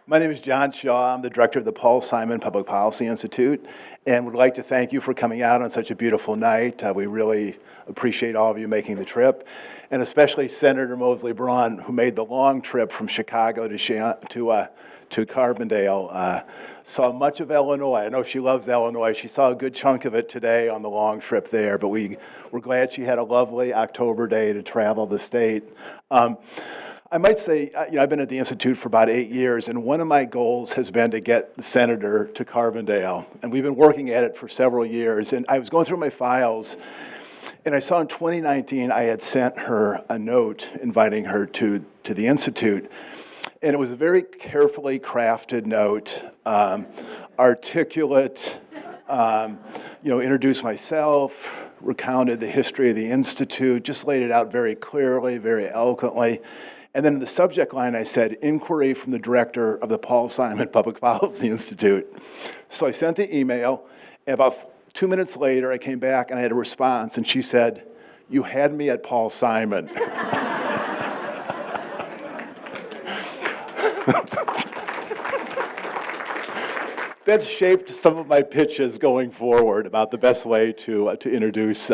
My name is John Shaw. I'm the director of the Paul Simon Public Policy Institute, and would like to thank you for coming out on such a beautiful night. We really appreciate all of you making the trip, and especially Senator Moseley Braun, who made the long trip from Chicago to Carbondale. Saw much of Illinois. I know she loves Illinois. She saw a good chunk of it today on the long trip there, but we're glad she had a lovely October day to travel the state. I might say, I've been at the Institute for about 8 years, and one of my goals has been to get the senator to Carbondale. And we've been working at it for several years. And I was going through my files, and I saw in 2019 I had sent her a note inviting her to the Institute. And it was a very carefully crafted note, articulate, introduced myself, recounted the history of the Institute, just laid it out very clearly, very eloquently. And then in the subject line, I said, inquiry from the director of the Paul Simon Public Policy Institute. So I sent the email, and about 2 minutes later, I came back and I had a response, and she said, "You had me at Paul Simon." That's shaped some of my pitches going forward about the best way to introduce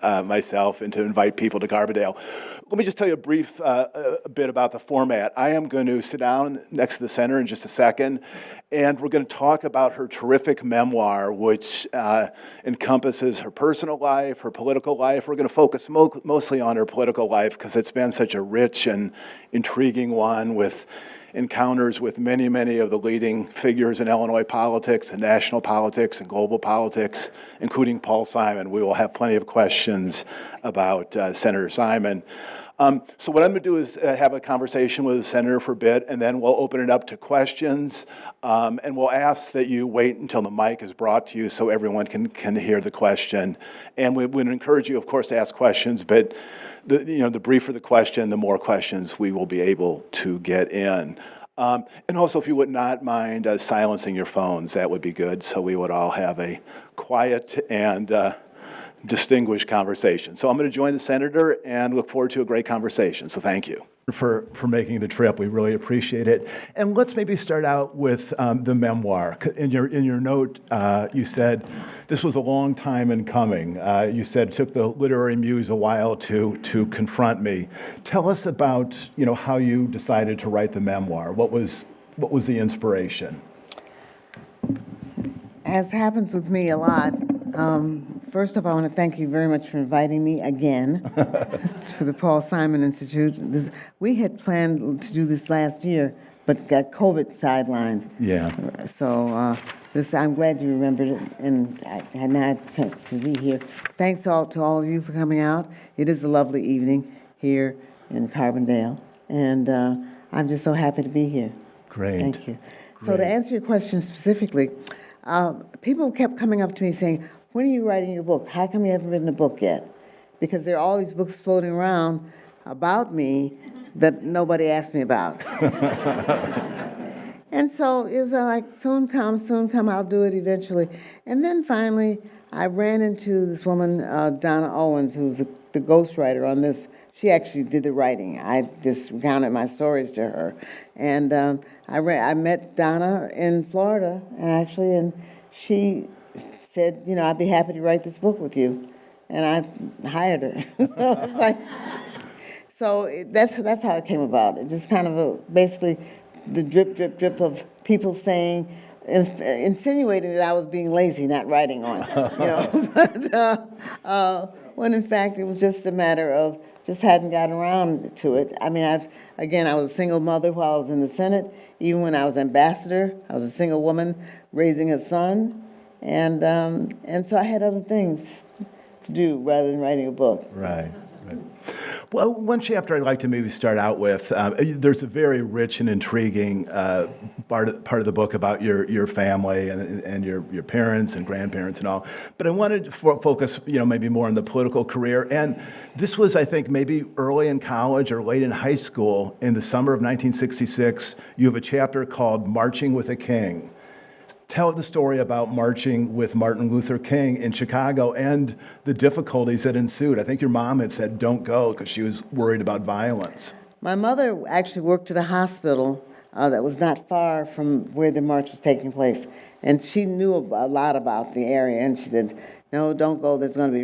myself and to invite people to Carbondale. Let me just tell you a bit about the format. I am going to sit down next to the center in just a second, and we're going to talk about her terrific memoir, which encompasses her personal life, her political life. We're going to focus mostly on her political life because it's been such a rich and intriguing one with encounters with many, many of the leading figures in Illinois politics and national politics and global politics, including Paul Simon. We will have plenty of questions about Senator Simon. So what I'm going to do is have a conversation with the senator for a bit, and then we'll open it up to questions, and we'll ask that you wait until the mic is brought to you so everyone can hear the question. And we would encourage you, of course, to ask questions, but the briefer the question, the more questions we will be able to get in. And also, if you would not mind silencing your phones, that would be good, so we would all have a quiet and distinguished conversation. So I'm going to join the senator and look forward to a great conversation. So thank you for making the trip. We really appreciate it. And let's maybe start out with the memoir. In your note, you said this was a long time in coming. You said it took the literary muse a while to confront me. Tell us about how you decided to write the memoir. What was the inspiration? As happens with me a lot, first of all, I want to thank you very much for inviting me again for the Paul Simon Institute. We had planned to do this last year, but got COVID sidelined. Yeah. So I'm glad you remembered it, and I had not had a chance to be here. Thanks to all of you for coming out. It is a lovely evening here in Carbondale, and I'm just so happy to be here. Great. Thank you. Great. So to answer your question specifically, people kept coming up to me saying, "When are you writing your book? How come you haven't written a book yet?" Because there are all these books floating around about me that nobody asked me about. And so it was like, soon come, I'll do it eventually. And then finally, I ran into this woman, Donna Owens, who's the ghostwriter on this. She actually did the writing. I just recounted my stories to her. And I met Donna in Florida, and she said, I'd be happy to write this book with you. And I hired her. That's how it came about. It just kind of basically the drip of people saying, insinuating that I was being lazy, not writing on it, But when in fact it was just a matter of just hadn't gotten around to it. I mean, I was a single mother while I was in the Senate. Even when I was ambassador, I was a single woman raising a son. And so I had other things to do rather than writing a book. Right. Well, one chapter I'd like to maybe start out with, there's a very rich and intriguing part of the book about your family and your parents and grandparents and all. But I wanted to focus, maybe more on the political career. And this was, I think, maybe early in college or late in high school. In the summer of 1966, you have a chapter called Marching with a King. Tell the story about marching with Martin Luther King in Chicago and the difficulties that ensued. I think your mom had said don't go because she was worried about violence. My mother actually worked at a hospital that was not far from where the march was taking place. And she knew a lot about the area, and she said, no, don't go, it's going to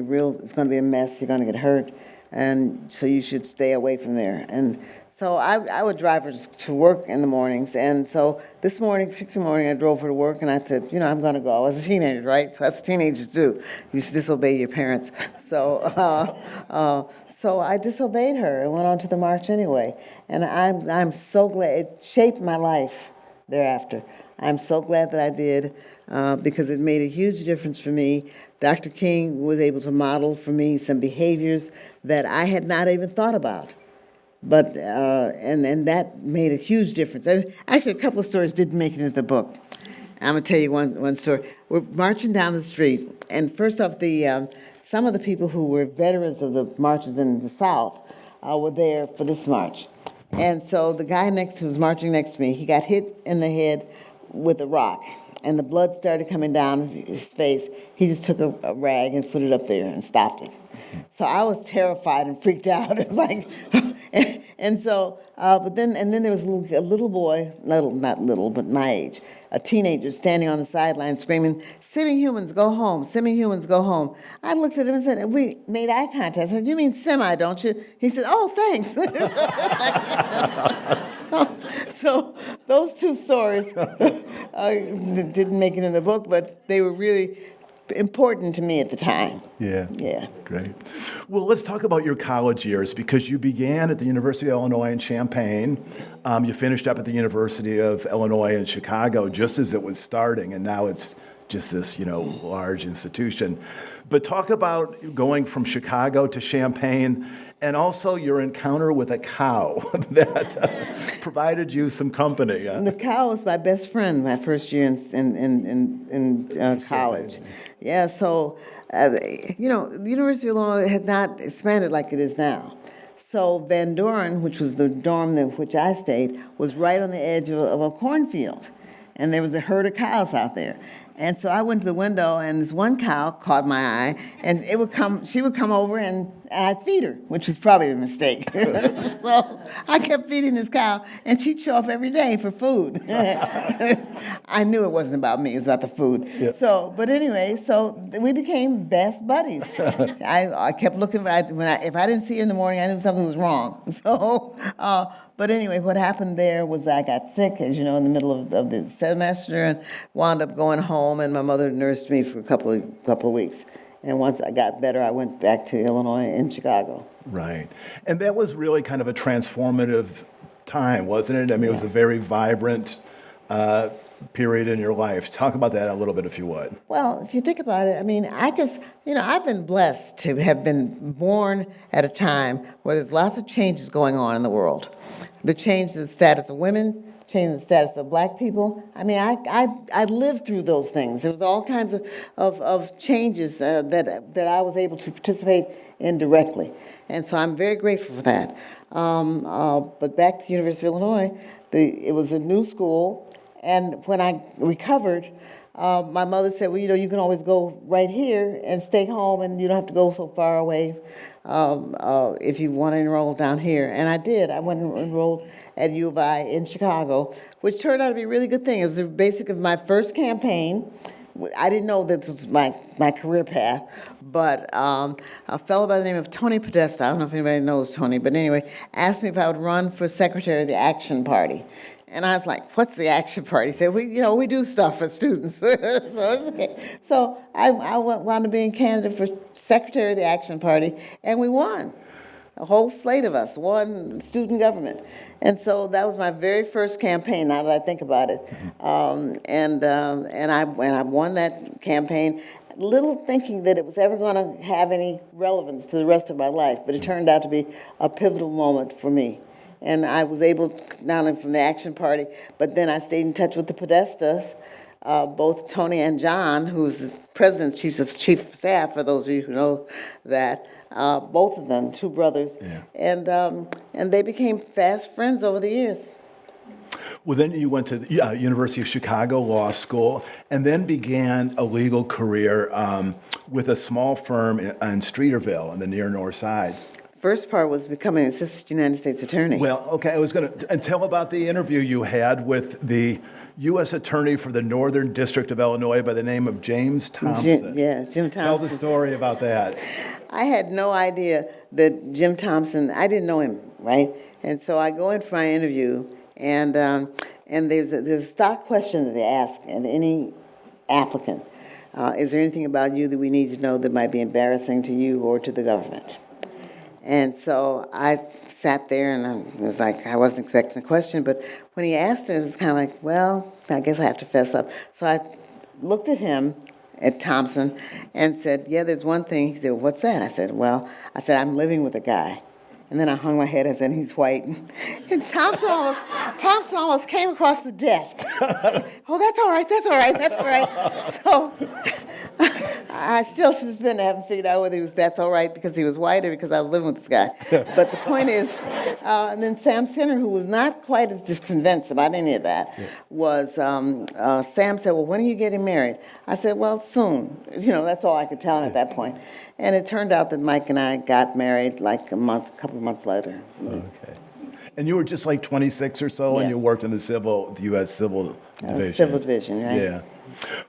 be a mess, you're going to get hurt, and so you should stay away from there. And so I would drive her to work in the mornings, and so this morning, particular morning, I drove her to work, and I said, I'm going to go. I was a teenager, right? So that's what teenagers do. You disobey your parents. So I disobeyed her and went on to the march anyway. And I'm so glad. It shaped my life thereafter. I'm so glad that I did because it made a huge difference for me. Dr. King was able to model for me some behaviors that I had not even thought about. But and that made a huge difference. And actually, a couple of stories didn't make it into the book. I'm going to tell you one story. We're marching down the street, and first off, some of the people who were veterans of the marches in the South were there for this march. And so the guy who was marching next to me, he got hit in the head with a rock, and the blood started coming down his face. He just took a rag and put it up there and stopped it. So I was terrified and freaked out. It's like, but then there was a little boy, not little, but my age, a teenager standing on the sideline screaming, "Semi-humans, go home! Semi-humans, go home!" I looked at him and said, we made eye contact. I said, "You mean semi, don't you?" He said, "Oh, thanks." So those two stories didn't make it in the book, but they were really important to me at the time. Yeah. Yeah. Great. Well, let's talk about your college years, because you began at the University of Illinois in Champaign. You finished up at the University of Illinois in Chicago just as it was starting, and now it's just this, large institution. But talk about going from Chicago to Champaign, and also your encounter with a cow that provided you some company. The cow was my best friend my first year in college. Yeah, so, the University of Illinois had not expanded like it is now. So Van Doren, which was the dorm in which I stayed, was right on the edge of a cornfield. And there was a herd of cows out there. And so I went to the window, and this one cow caught my eye, and she would come over, and I'd feed her, which was probably a mistake. So I kept feeding this cow, and she'd show up every day for food. I knew it wasn't about me, it was about the food. Yeah. But anyway, we became best buddies. I kept looking, if I didn't see her in the morning, I knew something was wrong. But anyway, what happened there was I got sick, as you know, in the middle of the semester, and wound up going home, and my mother nursed me for a couple of weeks. And once I got better, I went back to Illinois in Chicago. Right. And that was really kind of a transformative time, wasn't it? I mean, It was a very vibrant period in your life. Talk about that a little bit, if you would. Well, if you think about it, I mean, I've been blessed to have been born at a time where there's lots of changes going on in the world. The change in the status of women, change in the status of black people. I mean, I lived through those things. There was all kinds of changes that I was able to participate in directly. And so I'm very grateful for that. But back to the University of Illinois, it was a new school. And when I recovered, my mother said, well, you can always go right here and stay home, and you don't have to go so far away if you want to enroll down here. And I did. I went and enrolled at U of I in Chicago, which turned out to be a really good thing. It was the basic of my first campaign. I didn't know this was my career path, but a fellow by the name of Tony Podesta, I don't know if anybody knows Tony, but anyway, asked me if I would run for secretary of the Action Party. And I was like, what's the Action Party? He said, we do stuff for students. So it's okay. So I wound up being candidate for secretary of the Action Party, and we won. A whole slate of us won student government. And so that was my very first campaign, now that I think about it. And I won that campaign, little thinking that it was ever going to have any relevance to the rest of my life, but it turned out to be a pivotal moment for me. And I was able, not only from the Action Party, but then I stayed in touch with the Podestas, both Tony and John, who's the president's chief of staff, for those of you who know that. Both of them, two brothers, and they became fast friends over the years. Well, then you went to the University of Chicago Law School, and then began a legal career with a small firm in Streeterville on the near north side. first part was becoming an assistant United States attorney. Well, okay, I was going to tell about the interview you had with the U.S. Attorney for the Northern District of Illinois by the name of James Thompson. Jim Thompson. Tell the story about that. I had no idea that Jim Thompson, I didn't know him, right? And so I go in for my interview, and there's a stock question that they ask and any applicant. Is there anything about you that we need to know that might be embarrassing to you or to the government? And so I sat there and I was like, I wasn't expecting the question, but when he asked it was kind of like, well, I guess I have to fess up. So I looked at him, at Thompson, and said, yeah, there's one thing. He said, well, what's that? I said, I'm living with a guy. And then I hung my head and said, he's white. And Thompson almost came across the desk. Said, oh, that's all right. So I still to this minute haven't figured out whether that's all right because he was white or because I was living with this guy. But the point is, and then Sam Center, who was not quite as just convinced about any of that, was, Sam said, well, when are you getting married? I said, well, soon. That's all I could tell him at that point. And it turned out that Mike and I got married like a couple of months later. Okay. And you were just like 26 or so, and you worked in the U.S. Civil Division. Civil Division, right? Yeah.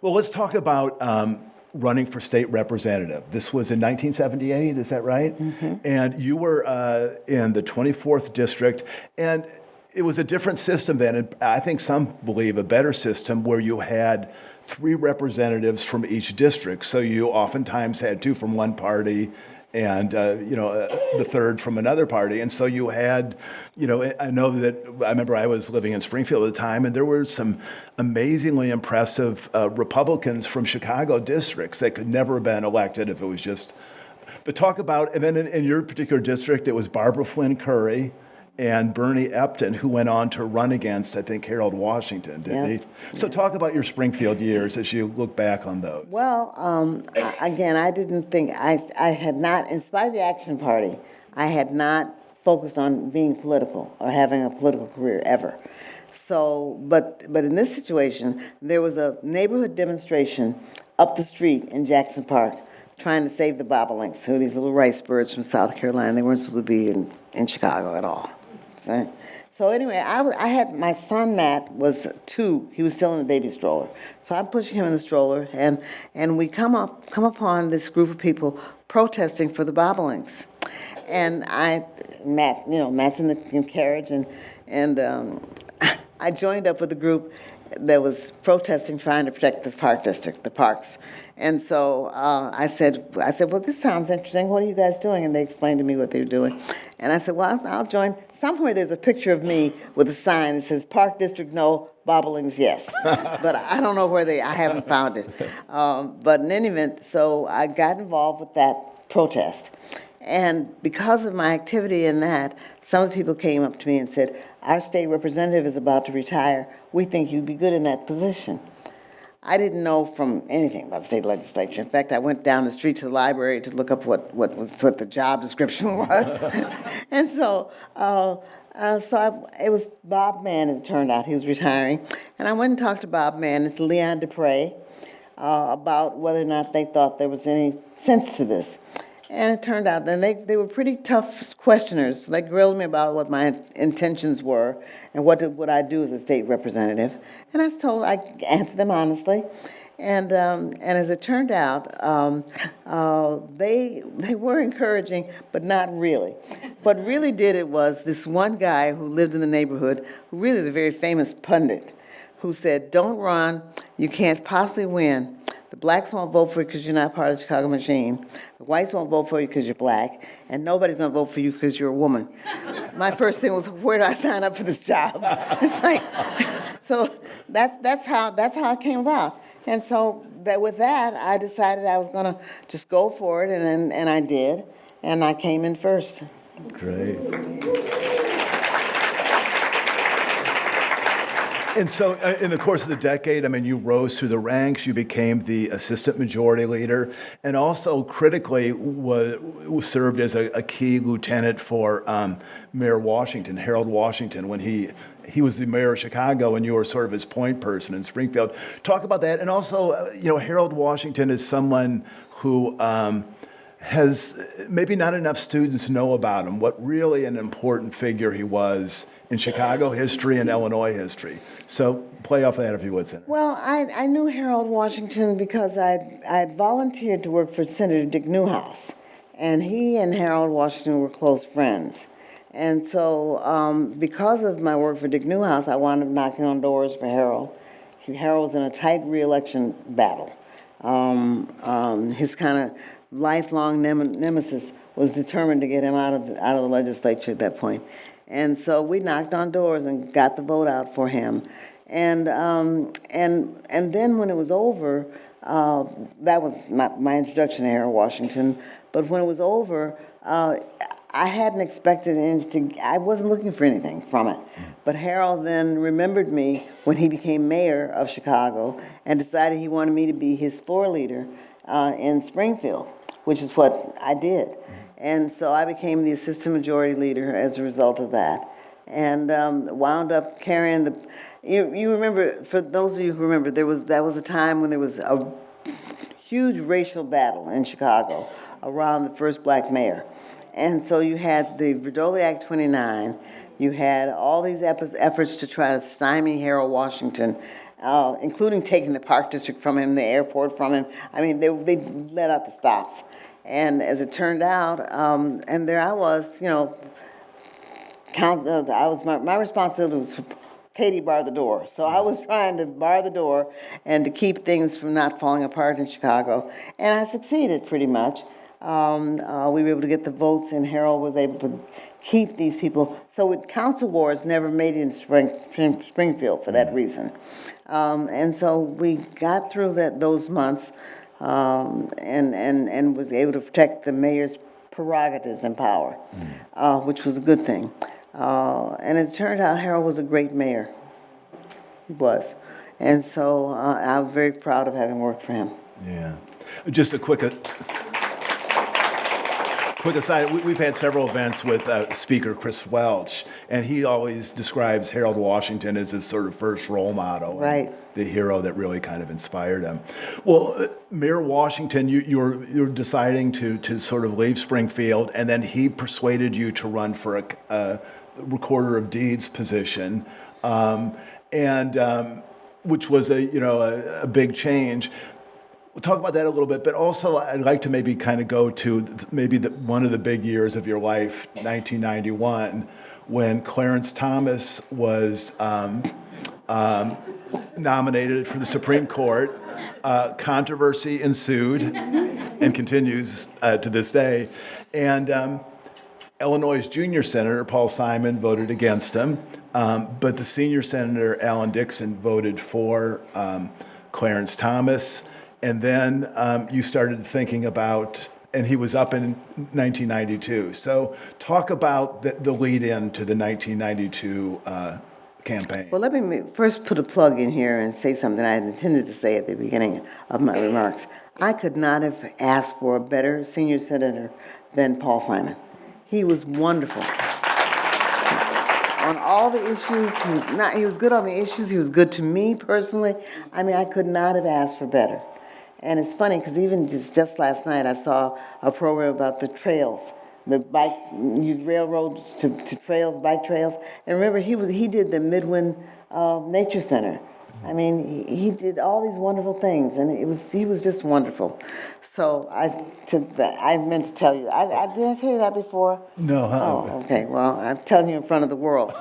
Well, let's talk about running for state representative. This was in 1978, is that right? Mm-hmm. And you were in the 24th District, and it was a different system then, and I think some believe a better system where you had 3 representatives from each district. So you oftentimes had 2 from one party and, the third from another party. And so you had, I remember I was living in Springfield at the time, and there were some amazingly impressive Republicans from Chicago districts that could never have been elected if it was just, but talk about, and then in your particular district, it was Barbara Flynn Curry and Bernie Epton, who went on to run against, I think, Harold Washington, didn't he? So talk about your Springfield years as you look back on those. Well, again, I didn't think, I had not, in spite of the Action Party, I had not focused on being political or having a political career ever. So, but in this situation, there was a neighborhood demonstration up the street in Jackson Park trying to save the bobolinks, who are these little rice birds from South Carolina. They weren't supposed to be in Chicago at all. So anyway, I had my son Matt was 2. He was still in the baby stroller. So I'm pushing him in the stroller, and we come upon this group of people protesting for the bobolinks. And Matt's in the carriage, and I joined up with a group that was protesting, trying to protect the park district, the parks. And so I said, well, this sounds interesting. What are you guys doing? And they explained to me what they were doing. And I said, well, I'll join. Somewhere there's a picture of me with a sign that says, Park District, no, bobolinks, yes. But I don't know where I haven't found it. But in any event, so I got involved with that protest. And because of my activity in that, some of the people came up to me and said, our state representative is about to retire. We think you'd be good in that position. I didn't know from anything about the state legislature. In fact, I went down the street to the library to look up what the job description was. And so it was Bob Mann, as it turned out. He was retiring. And I went and talked to Bob Mann and to Leon Dupre about whether or not they thought there was any sense to this. And it turned out that they were pretty tough questioners. They grilled me about what my intentions were and what would I do as a state representative. And I answered them honestly. And as it turned out, they were encouraging, but not really. What really did it was this one guy who lived in the neighborhood, who really is a very famous pundit, who said, don't run, you can't possibly win. The blacks won't vote for you because you're not part of the Chicago machine. The whites won't vote for you because you're black. And nobody's going to vote for you because you're a woman. My first thing was, where do I sign up for this job? It's like, so that's how it came about. And so with that, I decided I was going to just go for it, and I did. And I came in first. Great. And so in the course of the decade, I mean, you rose through the ranks, you became the assistant majority leader, and also critically served as a key lieutenant for Mayor Washington, Harold Washington, when he was the mayor of Chicago and you were sort of his point person in Springfield. Talk about that. And also, Harold Washington is someone who has maybe not enough students know about him, what really an important figure he was in Chicago history and Illinois history. So play off that if you would, Senator. Well, I knew Harold Washington because I'd volunteered to work for Senator Dick Newhouse, and he and Harold Washington were close friends. And so because of my work for Dick Newhouse, I wound up knocking on doors for Harold. Harold was in a tight re-election battle. His kind of lifelong nemesis was determined to get him out of the legislature at that point. And so we knocked on doors and got the vote out for him. And then when it was over, that was my introduction to Harold Washington. But when it was over, I hadn't expected anything. I wasn't looking for anything from it. But Harold then remembered me when he became mayor of Chicago and decided he wanted me to be his floor leader in Springfield, which is what I did. And so I became the assistant majority leader as a result of that, and wound up carrying the. You remember, for those of you who remember, that was a time when there was a huge racial battle in Chicago around the first black mayor. And so you had the Verdoli Act 29, you had all these efforts to try to stymie Harold Washington, including taking the Park District from him, the airport from him. I mean, they let out the stops. And as it turned out, and there I was, my responsibility was to Katie bar the door. So I was trying to bar the door and to keep things from not falling apart in Chicago. And I succeeded pretty much. We were able to get the votes, and Harold was able to keep these people. So council wars never made it in Springfield for that reason. And so we got through those months and was able to protect the mayor's prerogatives and power, which was a good thing. And it turned out Harold was a great mayor. He was. And so I'm very proud of having worked for him. Yeah. Just a quick aside, we've had several events with Speaker Chris Welch, and he always describes Harold Washington as his sort of first role model. Right. The hero that really kind of inspired him. Well, Mayor Washington, you're deciding to sort of leave Springfield, and then he persuaded you to run for a recorder of deeds position, which was a big change. We'll talk about that a little bit, but also I'd like to maybe kind of go to maybe one of the big years of your life, 1991, when Clarence Thomas was nominated for the Supreme Court. Controversy ensued and continues to this day. And Illinois' junior senator, Paul Simon, voted against him, but the senior senator, Alan Dixon, voted for Clarence Thomas. And then you started thinking about, and he was up in 1992. So talk about the lead in to the 1992 campaign. Well, let me first put a plug in here and say something I had intended to say at the beginning of my remarks. I could not have asked for a better senior senator than Paul Simon. He was wonderful. On all the issues, he was good on the issues, he was good to me personally. I mean, I could not have asked for better. And it's funny, because even just last night, I saw a program about the trails, the railroads to trails, bike trails. And remember, he did the Midland Nature Center. I mean, he did all these wonderful things, and he was just wonderful. So I meant to tell you. Did I tell you that before? No, huh? Oh, okay. Well, I'm telling you in front of the world.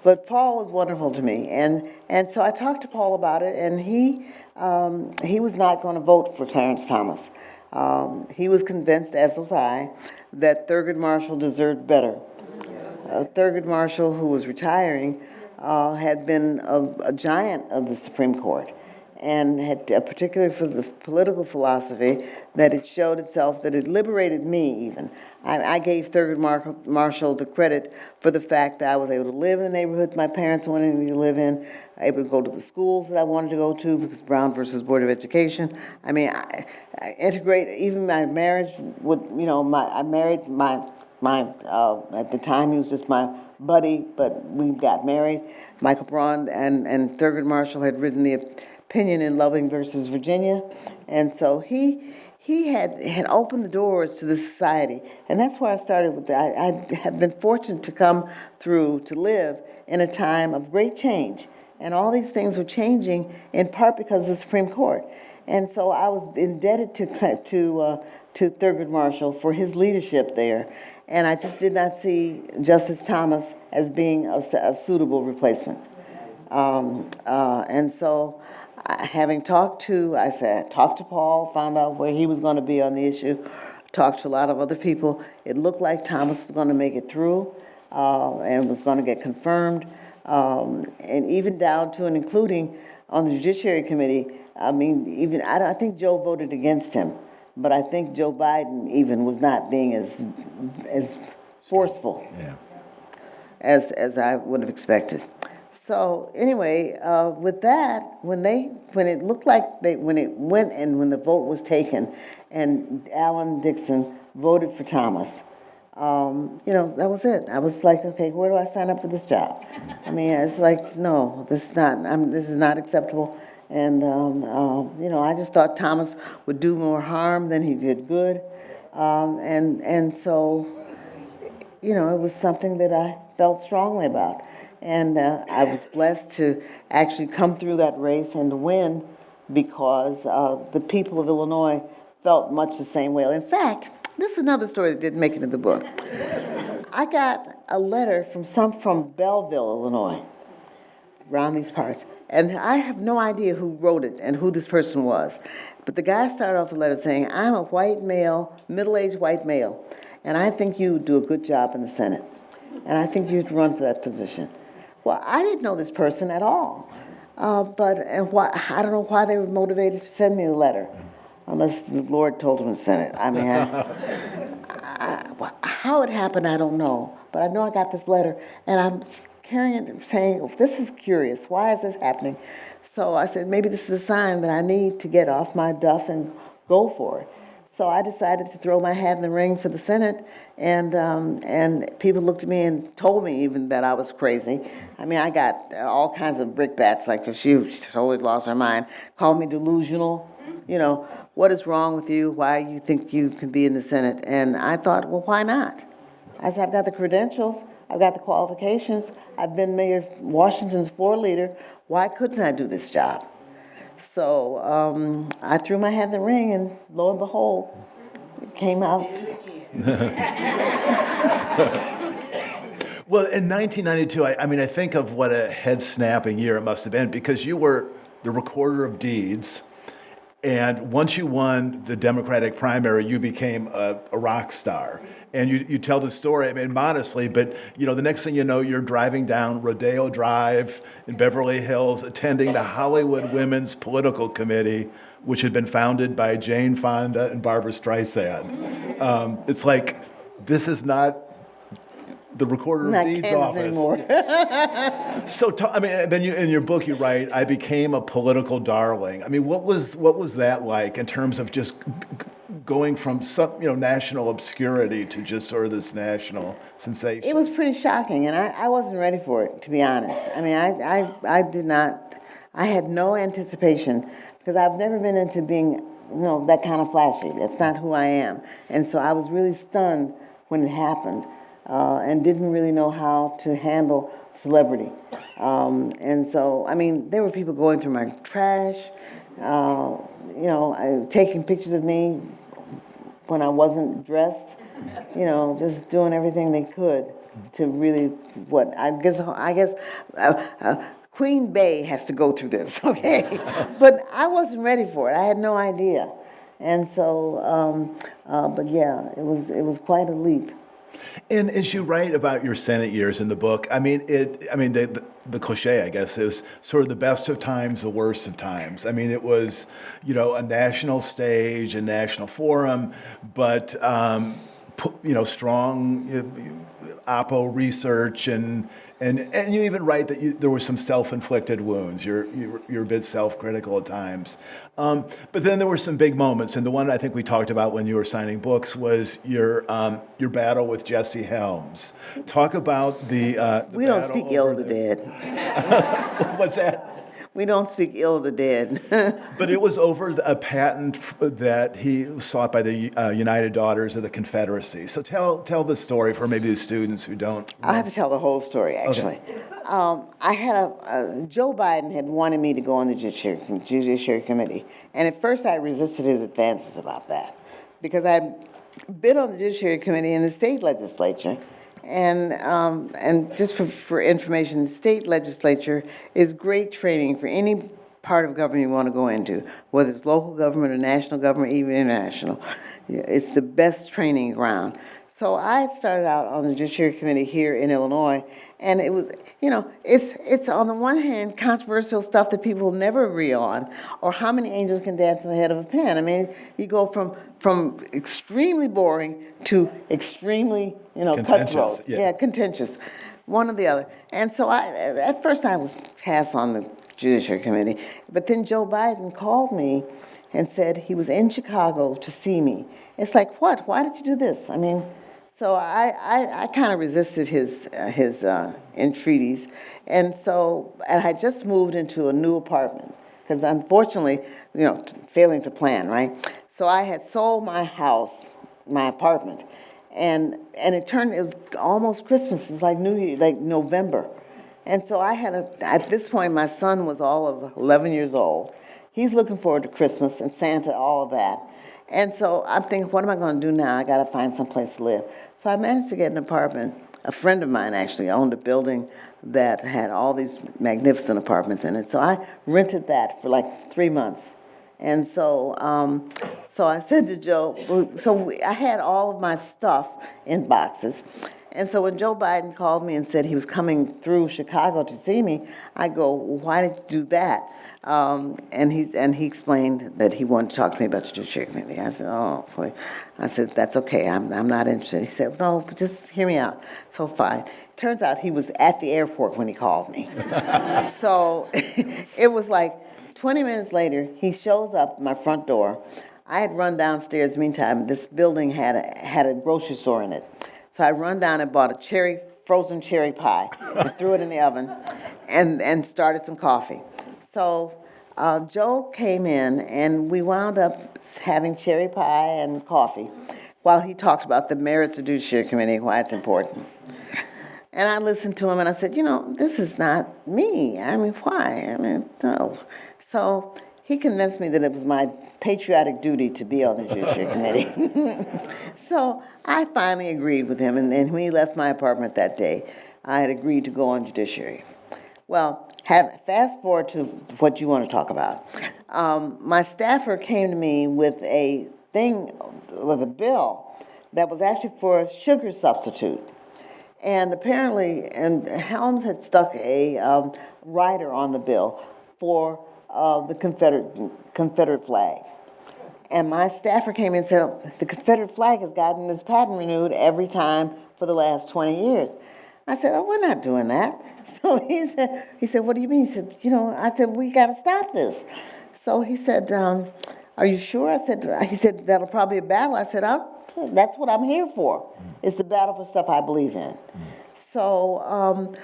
But Paul was wonderful to me, and so I talked to Paul about it, and he was not going to vote for Clarence Thomas. He was convinced, as was I, that Thurgood Marshall deserved better. Thurgood Marshall, who was retiring, had been a giant of the Supreme Court, and had particularly for the political philosophy that it showed itself, that it liberated me even. I gave Thurgood Marshall the credit for the fact that I was able to live in the neighborhood my parents wanted me to live in, able to go to the schools that I wanted to go to, because Brown versus Board of Education. I mean, I integrate, even my marriage I married my at the time he was just my buddy, but we got married. Michael Braun and Thurgood Marshall had written the opinion in Loving versus Virginia. And so he had opened the doors to the society. And that's where I started with that. I have been fortunate to come through, to live in a time of great change. And all these things were changing in part because of the Supreme Court. And so I was indebted to Thurgood Marshall for his leadership there. And I just did not see Justice Thomas as being a suitable replacement. And so having talked to Paul, found out where he was going to be on the issue, talked to a lot of other people. It looked like Thomas was going to make it through and was going to get confirmed. And even down to and including on the Judiciary Committee, I mean, I think Joe voted against him, but I think Joe Biden even was not being as forceful as I would have expected. So anyway, with that, when it looked like when the vote was taken, and Alan Dixon voted for Thomas, that was it. I was like, okay, where do I sign up for this job? I mean, it's like, no, this is not acceptable. And I just thought Thomas would do more harm than he did good, and so, it was something that I felt strongly about. And I was blessed to actually come through that race and to win because the people of Illinois felt much the same way. In fact, this is another story that didn't make it in the book. I got a letter from Belleville, Illinois, around these parts. And I have no idea who wrote it and who this person was. But the guy started off the letter saying, I'm a white male, middle-aged white male, and I think you would do a good job in the Senate. And I think you'd run for that position. Well, I didn't know this person at all. I don't know why they were motivated to send me the letter, unless the Lord told them to send it. I mean, how it happened, I don't know. But I know I got this letter, and I'm carrying it saying, oh, this is curious. Why is this happening? So I said, maybe this is a sign that I need to get off my duff and go for it. So I decided to throw my hat in the ring for the Senate, and people looked at me and told me even that I was crazy. I mean, I got all kinds of brickbats, like she totally lost her mind, called me delusional, what is wrong with you? Why you think you can be in the Senate? And I thought, well, why not? I said, I've got the credentials, I've got the qualifications, I've been Mayor Washington's floor leader, why couldn't I do this job? So I threw my hat in the ring, and lo and behold, it came out. Well, in 1992, I think of what a head-snapping year it must have been, because you were the recorder of deeds, and once you won the Democratic primary, you became a rock star. And you tell the story, I mean, modestly, but the next thing you know, you're driving down Rodeo Drive in Beverly Hills, attending the Hollywood Women's Political Committee, which had been founded by Jane Fonda and Barbara Streisand. It's like, this is not the recorder of deeds office anymore. So, then in your book you write, I became a political darling. I mean, what was that like in terms of just going from some national obscurity to just sort of this national sensation? It was pretty shocking, and I wasn't ready for it, to be honest. I mean, I did not. I had no anticipation because I've never been into being that kind of flashy. That's not who I am, and so I was really stunned when it happened. And didn't really know how to handle celebrity. And so, I mean, there were people going through my trash, taking pictures of me when I wasn't dressed, just doing everything they could to really, I guess Queen Bey has to go through this, okay? But I wasn't ready for it. I had no idea. And so, but yeah, it was quite a leap. And as you write about your Senate years in the book, the cliche, I guess, is sort of the best of times, the worst of times. I mean, it was, a national stage, a national forum, but, strong oppo research and you even write that there were some self-inflicted wounds. You're a bit self-critical at times. But then there were some big moments, and the one I think we talked about when you were signing books was your battle with Jesse Helms. Talk about the we don't speak ill of the dead. What's that? We don't speak ill of the dead. But it was over a patent that he sought by the United Daughters of the Confederacy. So tell the story for maybe the students who don't. I have to tell the whole story, actually. Okay. I had Joe Biden had wanted me to go on the Judiciary Committee. And at first I resisted his advances about that because I'd been on the Judiciary Committee in the state legislature. And just for information, the state legislature is great training for any part of government you want to go into, whether it's local government or national government, even international. It's the best training ground. So I had started out on the Judiciary Committee here in Illinois, and it was, it's on the one hand controversial stuff that people never agree on, or how many angels can dance on the head of a pin. I mean, you go from extremely boring to extremely, cutthroat. Yeah. Contentious, one or the other. And so at first I was passed on the Judiciary Committee, but then Joe Biden called me and said he was in Chicago to see me. It's like, what? Why did you do this? I mean, so I kind of resisted his entreaties, and I had just moved into a new apartment because unfortunately, failing to plan, right? So I had sold my house, my apartment, and it was almost Christmas. It was like New Year, like November, and so at this point my son was all of 11 years old. He's looking forward to Christmas and Santa, all of that. And so I'm thinking, what am I going to do now? I got to find some place to live. So I managed to get an apartment. A friend of mine actually owned a building that had all these magnificent apartments in it. So I rented that for like 3 months. And so I said to Joe, I had all of my stuff in boxes. And so when Joe Biden called me and said he was coming through Chicago to see me, I go, well, why did you do that? And he explained that he wanted to talk to me about the Judiciary Committee. I said, oh, boy. I said, that's okay. I'm not interested. He said, no, just hear me out. So fine. Turns out he was at the airport when he called me. So it was like 20 minutes later, he shows up at my front door. I had run downstairs. Meantime, this building had a grocery store in it. So I run down and bought a frozen cherry pie and threw it in the oven and started some coffee. So Joe came in, and we wound up having cherry pie and coffee while he talked about the merits of the Judiciary Committee, why it's important. And I listened to him, and I said, this is not me. I mean, why? I mean, no. So he convinced me that it was my patriotic duty to be on the Judiciary Committee. So I finally agreed with him, and when he left my apartment that day, I had agreed to go on Judiciary. Well, fast forward to what you want to talk about. My staffer came to me with a bill that was actually for a sugar substitute. And apparently, Helms had stuck a rider on the bill for the Confederate flag. And my staffer came in and said, the Confederate flag has gotten its patent renewed every time for the last 20 years. I said, oh, we're not doing that. So he said, what do you mean? He said, I said, we got to stop this. So he said, are you sure? He said, that'll probably be a battle. I said, that's what I'm here for. It's the battle for stuff I believe in. So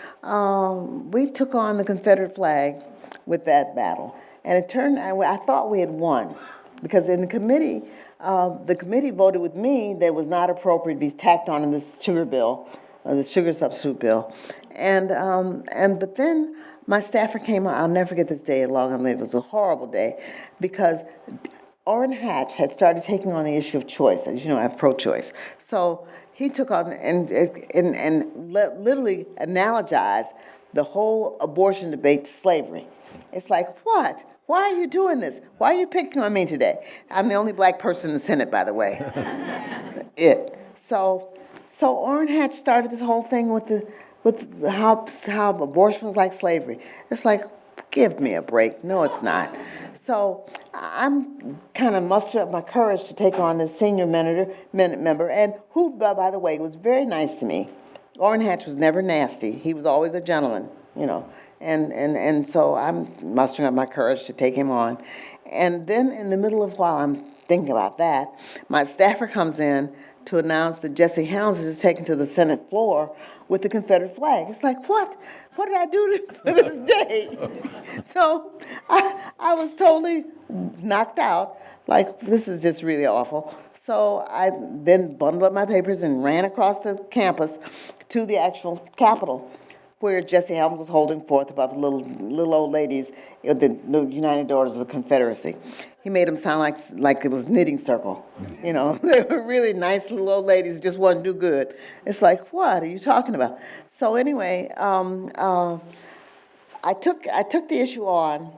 we took on the Confederate flag with that battle. And it turned out, I thought we had won. Because in the committee voted with me that it was not appropriate to be tacked on in this sugar bill, the sugar substitute bill. But then my staffer came on. I'll never forget this day, long and live. It was a horrible day because Orrin Hatch had started taking on the issue of choice. As you know, I'm pro-choice. So he took on and literally analogized the whole abortion debate to slavery. It's like, what? Why are you doing this? Why are you picking on me today? I'm the only black person in the Senate, by the way. So Orrin Hatch started this whole thing with how abortion was like slavery. It's like, give me a break. No, it's not. So I'm kind of mustering up my courage to take on this senior member, and who, by the way, was very nice to me. Orrin Hatch was never nasty. He was always a gentleman, And so I'm mustering up my courage to take him on. And then in the middle of while I'm thinking about that, my staffer comes in to announce that Jesse Helms is taken to the Senate floor with the Confederate flag. It's like, what? What did I do for this day? So I was totally knocked out, like, this is just really awful. So I then bundled up my papers and ran across the campus to the actual Capitol, where Jesse Helms was holding forth about the little old ladies, the United Daughters of the Confederacy. He made them sound like it was knitting circle. You know, they were really nice little old ladies, just wouldn't do good. It's like, what are you talking about? So anyway, I took the issue on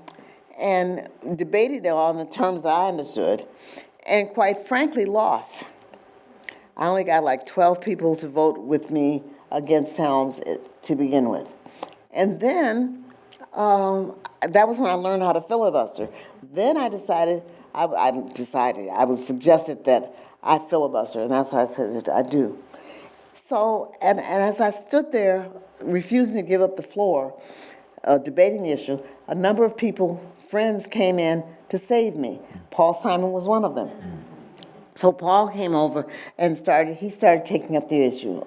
and debated it on the terms that I understood, and quite frankly lost. I only got like 12 people to vote with me against Helms to begin with. And then, that was when I learned how to filibuster. Then I was suggested that I filibuster, and that's why I said I do. So, and as I stood there refusing to give up the floor, debating the issue, a number of people, friends came in to save me. Paul Simon was one of them. So Paul came over and started taking up the issue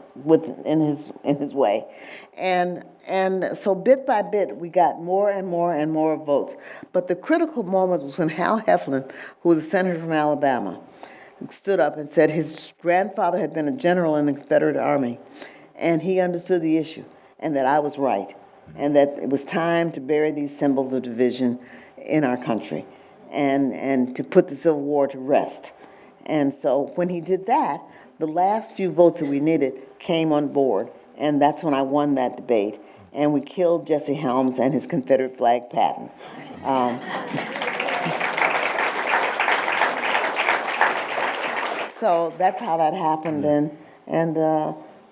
in his way. And so bit by bit, we got more and more and more votes. But the critical moment was when Hal Heflin, who was a senator from Alabama, stood up and said his grandfather had been a general in the Confederate Army, and he understood the issue, and that I was right, and that it was time to bury these symbols of division in our country, and to put the Civil War to rest. And so when he did that, the last few votes that we needed came on board, and that's when I won that debate. And we killed Jesse Helms and his Confederate flag patent. So that's how that happened, and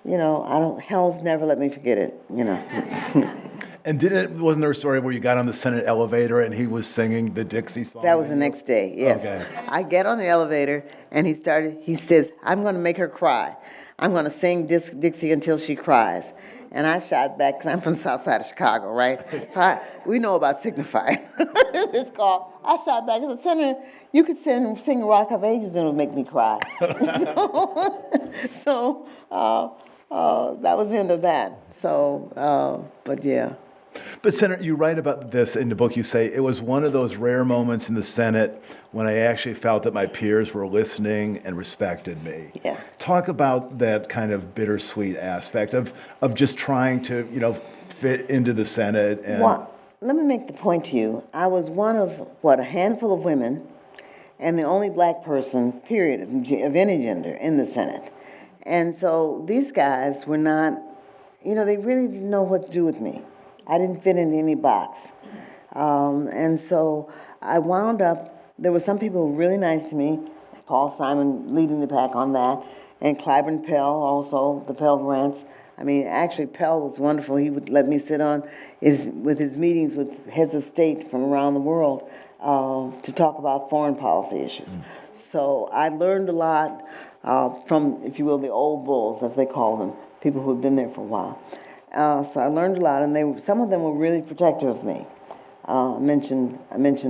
you know, Helms never let me forget it, you know. And wasn't there a story where you got on the Senate elevator and he was singing the Dixie song? That was the next day, yes. Okay. I get on the elevator and he says, I'm going to make her cry. I'm going to sing Dixie until she cries. And I shot back, because I'm from the south side of Chicago, right? So we know about signifying. It's called, I shot back as a senator, you could sing Rock of Ages and it would make me cry. So that was the end of that. So, but yeah. But Senator, you write about this in the book. You say, it was one of those rare moments in the Senate when I actually felt that my peers were listening and respected me. Yeah. Talk about that kind of bittersweet aspect of just trying to, you know, fit into the Senate. And Well, let me make the point to you. I was one of, a handful of women and the only black person, period, of any gender in the Senate. And so these guys were not, you know, they really didn't know what to do with me. I didn't fit into any box. And so I wound up, there were some people who were really nice to me, Paul Simon leading the pack on that, and Clyburn Pell also, the Pell Grants. I mean, actually, Pell was wonderful. He would let me sit on with his meetings with heads of state from around the world to talk about foreign policy issues. So I learned a lot from, if you will, the old bulls, as they call them, people who had been there for a while. So I learned a lot, and some of them were really protective of me. I mentioned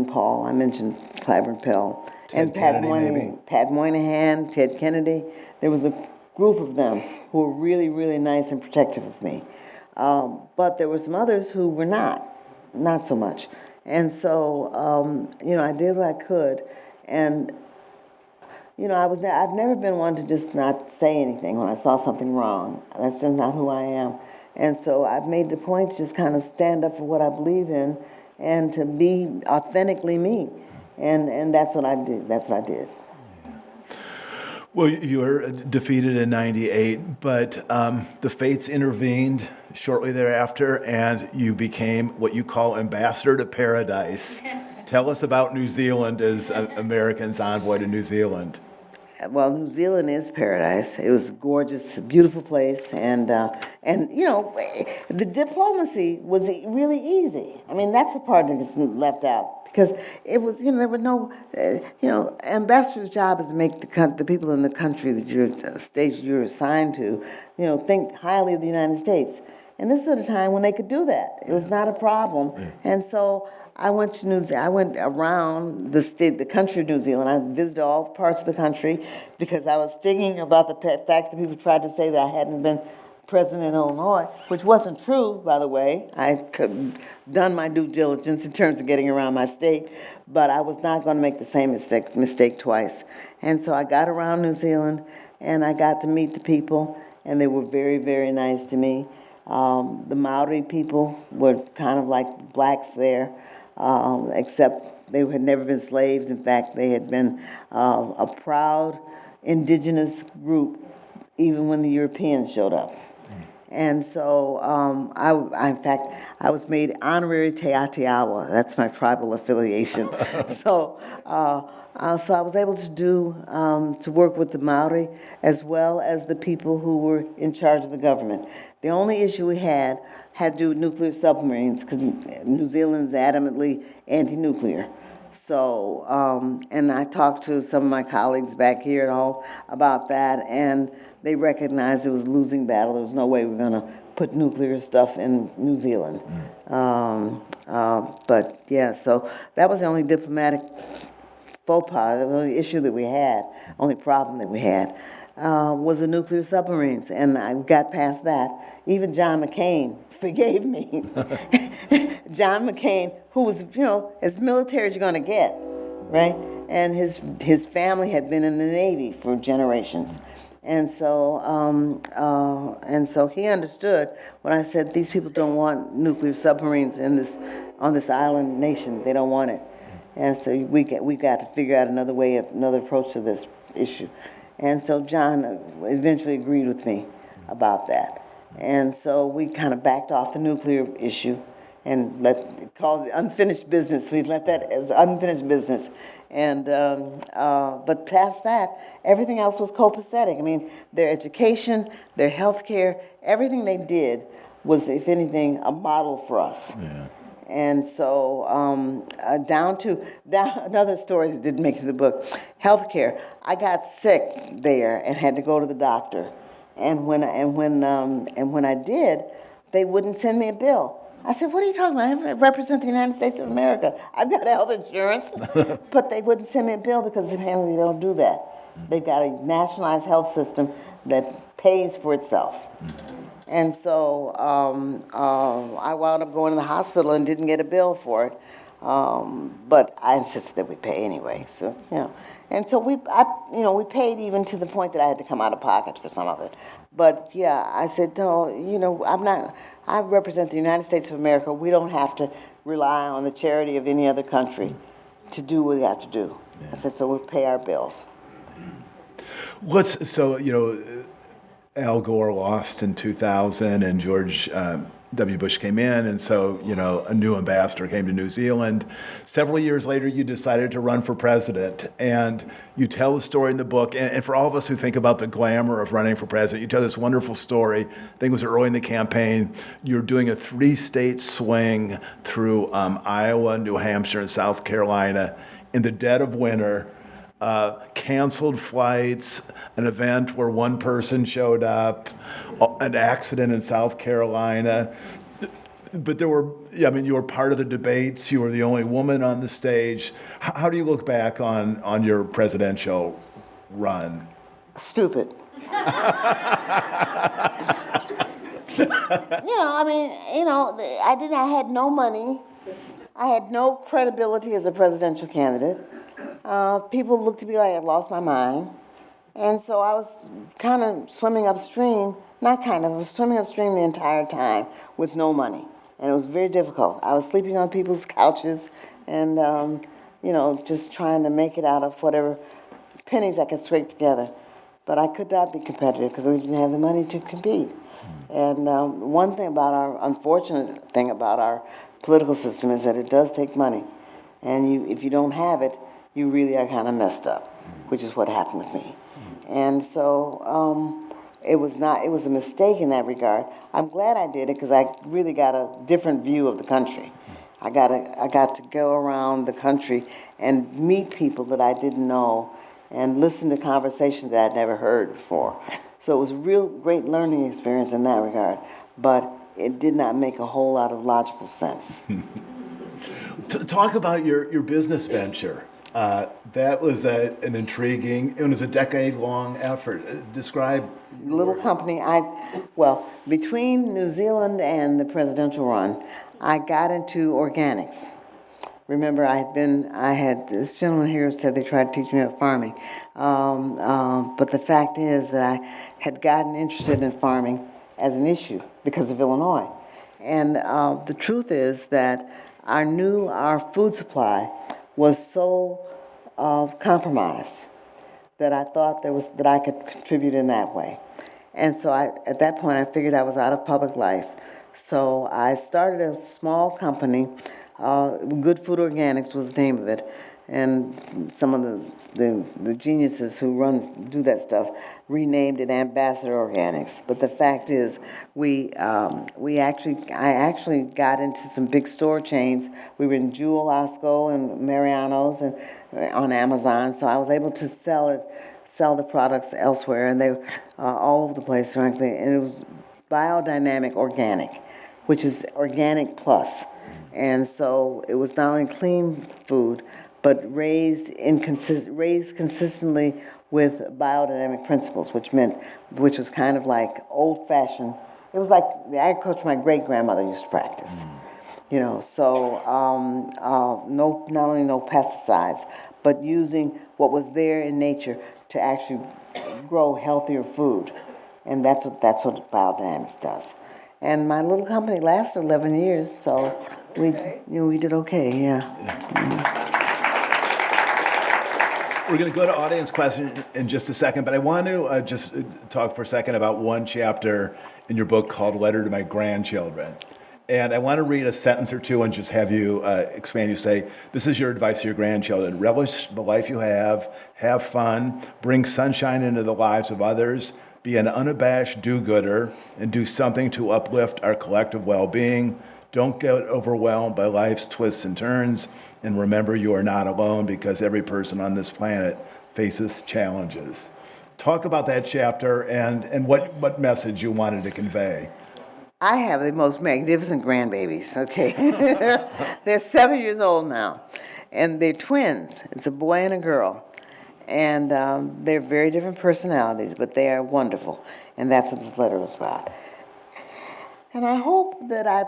Paul, I mentioned Clyburn Pell, and Pat Moynihan, Ted Kennedy. There was a group of them who were really, really nice and protective of me. But there were some others who were not so much. And so, you know, I did what I could, and you know, I've never been one to just not say anything when I saw something wrong. That's just not who I am. And so I've made the point to just kind of stand up for what I believe in and to be authentically me. And that's what I did. That's what I did. Well, you were defeated in '98, but the fates intervened shortly thereafter, and you became what you call ambassador to paradise. Tell us about New Zealand as Americans' envoy to New Zealand. Well, New Zealand is paradise. It was a gorgeous, beautiful place, and you know, the diplomacy was really easy. I mean, that's the part that gets left out because it was, you know, there were no, you know, ambassador's job is to make the people in the country that you're assigned to, you know, think highly of the United States. And this was a time when they could do that. It was not a problem, and so. I went to New Zealand. I went around the country of New Zealand. I visited all parts of the country because I was thinking about the fact that people tried to say that I hadn't been president in Illinois, which wasn't true, by the way. I could done my due diligence in terms of getting around my state, but I was not going to make the same mistake twice. And so I got around New Zealand, and I got to meet the people, and they were very, very nice to me. The Maori people were kind of like blacks there, except they had never been enslaved. In fact, they had been a proud indigenous group even when the Europeans showed up. And so, in fact, I was made honorary Te Atiawa. That's my tribal affiliation. So I was able to work with the Maori as well as the people who were in charge of the government. The only issue we had to do with nuclear submarines, because New Zealand's adamantly anti-nuclear. So, and I talked to some of my colleagues back here and all about that, and they recognized it was a losing battle. There was no way we were going to put nuclear stuff in New Zealand. But yeah, so that was the only diplomatic faux pas, the only issue that we had, only problem that we had, was the nuclear submarines. And I got past that. Even John McCain forgave me. John McCain, who was, as military as you're going to get, right? And his family had been in the Navy for generations. And so he understood when I said these people don't want nuclear submarines on this island nation. They don't want it. And so we got to figure out another approach to this issue. And so John eventually agreed with me about that. And so we kind of backed off the nuclear issue and called it unfinished business. We let that as unfinished business. And but past that, everything else was copacetic. I mean, their education, their health care, everything they did was, if anything, a model for us. Yeah. And so another story that didn't make it to the book, healthcare. I got sick there and had to go to the doctor. And when I did, they wouldn't send me a bill. I said, "What are you talking about? I represent the United States of America. I've got health insurance." But they wouldn't send me a bill because apparently they don't do that. They've got a nationalized health system that pays for itself. And so I wound up going to the hospital and didn't get a bill for it. But I insisted that we pay anyway. So, and so we paid even to the point that I had to come out of pocket for some of it. But yeah, I said, no, I represent the United States of America. We don't have to rely on the charity of any other country to do what we have to do. Yeah. I said, so we'll pay our bills. Al Gore lost in 2000 and George W. Bush came in, and so, a new ambassador came to New Zealand. Several years later, you decided to run for president, and you tell the story in the book, and for all of us who think about the glamour of running for president, you tell this wonderful story. I think it was early in the campaign. You're doing a 3-state swing through Iowa, New Hampshire, and South Carolina in the dead of winter. Canceled flights, an event where one person showed up, an accident in South Carolina. But you were part of the debates. You were the only woman on the stage. How do you look back on your presidential run? Stupid. I had no money. I had no credibility as a presidential candidate. People looked at me like I lost my mind. And so I was kind of swimming upstream, I was swimming upstream the entire time with no money. And it was very difficult. I was sleeping on people's couches and, just trying to make it out of whatever pennies I could scrape together. But I could not be competitive because we didn't have the money to compete. And unfortunate thing about our political system is that it does take money. And if you don't have it, you really are kind of messed up, which is what happened with me. And so it was a mistake in that regard. I'm glad I did it because I really got a different view of the country. I got to go around the country and meet people that I didn't know and listen to conversations that I'd never heard before. So it was a real great learning experience in that regard, but it did not make a whole lot of logical sense. Talk about your business venture. That was an intriguing, it was a decade-long effort. Describe. Little company, between New Zealand and the presidential run, I got into organics. Remember, this gentleman here said they tried to teach me about farming. But the fact is that I had gotten interested in farming as an issue because of Illinois. And the truth is that our food supply was so compromised that I thought that I could contribute in that way. And so at that point, I figured I was out of public life. So I started a small company. Good Food Organics was the name of it. And some of the geniuses who do that stuff renamed it Ambassador Organics. But the fact is, I actually got into some big store chains. We were in Jewel, Osco, and Mariano's, and on Amazon. So I was able to sell the products elsewhere, and they were all over the place, frankly. And it was biodynamic organic, which is organic plus. And so it was not only clean food, but raised consistently with biodynamic principles, which was kind of like old-fashioned. It was like the agriculture my great-grandmother used to practice. You know, so not only no pesticides, but using what was there in nature to actually grow healthier food. And that's what biodynamics does. And my little company lasted 11 years, so we did okay, yeah. We're going to go to audience questions in just a second, but I want to just talk for a second about one chapter in your book called Letter to My Grandchildren. And I want to read a sentence or two and just have you expand. You say, this is your advice to your grandchildren. Relish the life you have fun, bring sunshine into the lives of others, be an unabashed do-gooder, and do something to uplift our collective well-being. Don't get overwhelmed by life's twists and turns, and remember you are not alone because every person on this planet faces challenges. Talk about that chapter and what message you wanted to convey. I have the most magnificent grandbabies, okay? They're 7 years old now, and they're twins. It's a boy and a girl. And they're very different personalities, but they are wonderful. And that's what this letter was about. And I hope that I've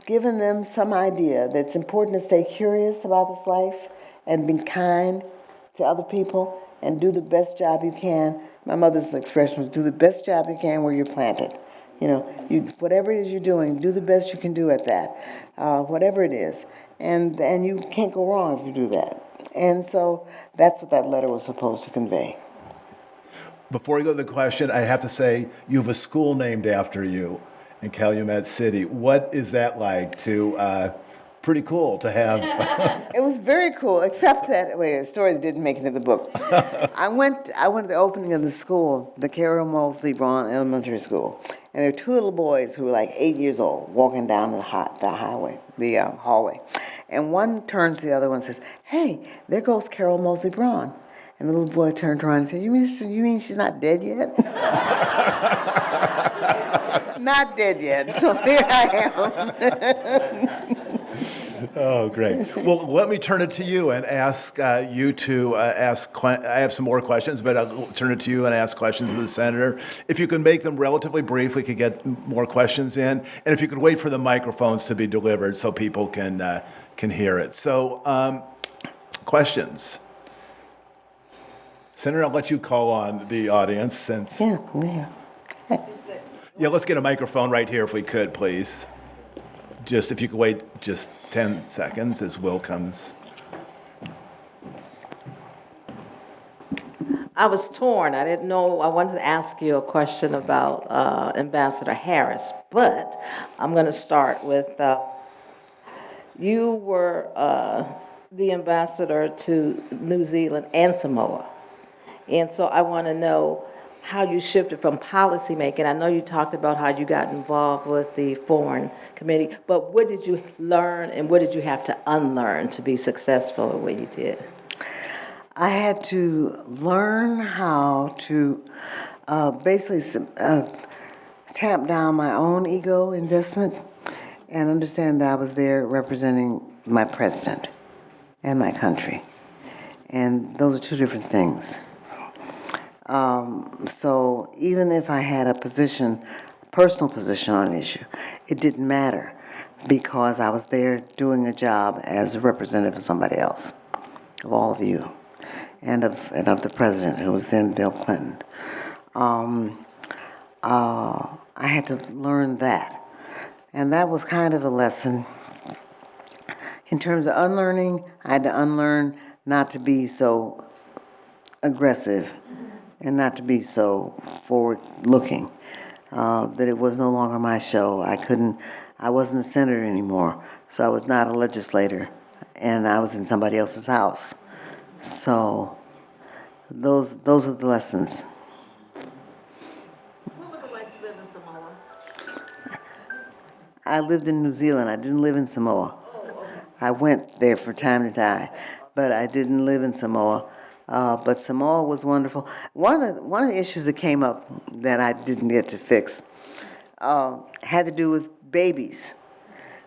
given them some idea that it's important to stay curious about this life and be kind to other people and do the best job you can. My mother's expression was, do the best job you can where you're planted. You know, whatever it is you're doing, do the best you can do at that, whatever it is. And you can't go wrong if you do that. And so that's what that letter was supposed to convey. Before we go to the question, I have to say, you have a school named after you in Calumet City. What is that like to, pretty cool to have? It was very cool, except that, the story that didn't make it into the book. I went to the opening of the school, the Carol Moseley Braun Elementary School, and there were two little boys who were like 8 years old walking down the hallway. And one turns to the other one and says, "Hey, there goes Carol Moseley Braun." And the little boy turned around and said, You mean she's not dead yet?" Not dead yet, so here I am. Oh, great. Well, let me turn it to you and ask you to ask. I have some more questions, but I'll turn it to you and ask questions of the senator. If you can make them relatively brief, we could get more questions in. And if you could wait for the microphones to be delivered so people can hear it. So, questions. Senator, I'll let you call on the audience since. Yeah. Yeah, let's get a microphone right here if we could, please. Just if you could wait just 10 seconds as Will comes. I was torn. I didn't know. I wanted to ask you a question about Ambassador Harris, but I'm going to start with you were the ambassador to New Zealand and Samoa. And so I want to know how you shifted from policymaking. I know you talked about how you got involved with the Foreign Committee, but what did you learn and what did you have to unlearn to be successful at what you did? I had to learn how to basically tamp down my own ego investment and understand that I was there representing my president and my country. And those are two different things. So even if I had a personal position on an issue, it didn't matter because I was there doing a job as a representative of somebody else, of all of you, and of the president, who was then Bill Clinton. I had to learn that. And that was kind of a lesson. In terms of unlearning, I had to unlearn not to be so aggressive and not to be so forward-looking, that it was no longer my show. I wasn't a senator anymore, so I was not a legislator, and I was in somebody else's house. So those are the lessons. What was it like to live in Samoa? I lived in New Zealand. I didn't live in Samoa. I went there from time to time, but I didn't live in Samoa. But Samoa was wonderful. One of the issues that came up that I didn't get to fix had to do with babies,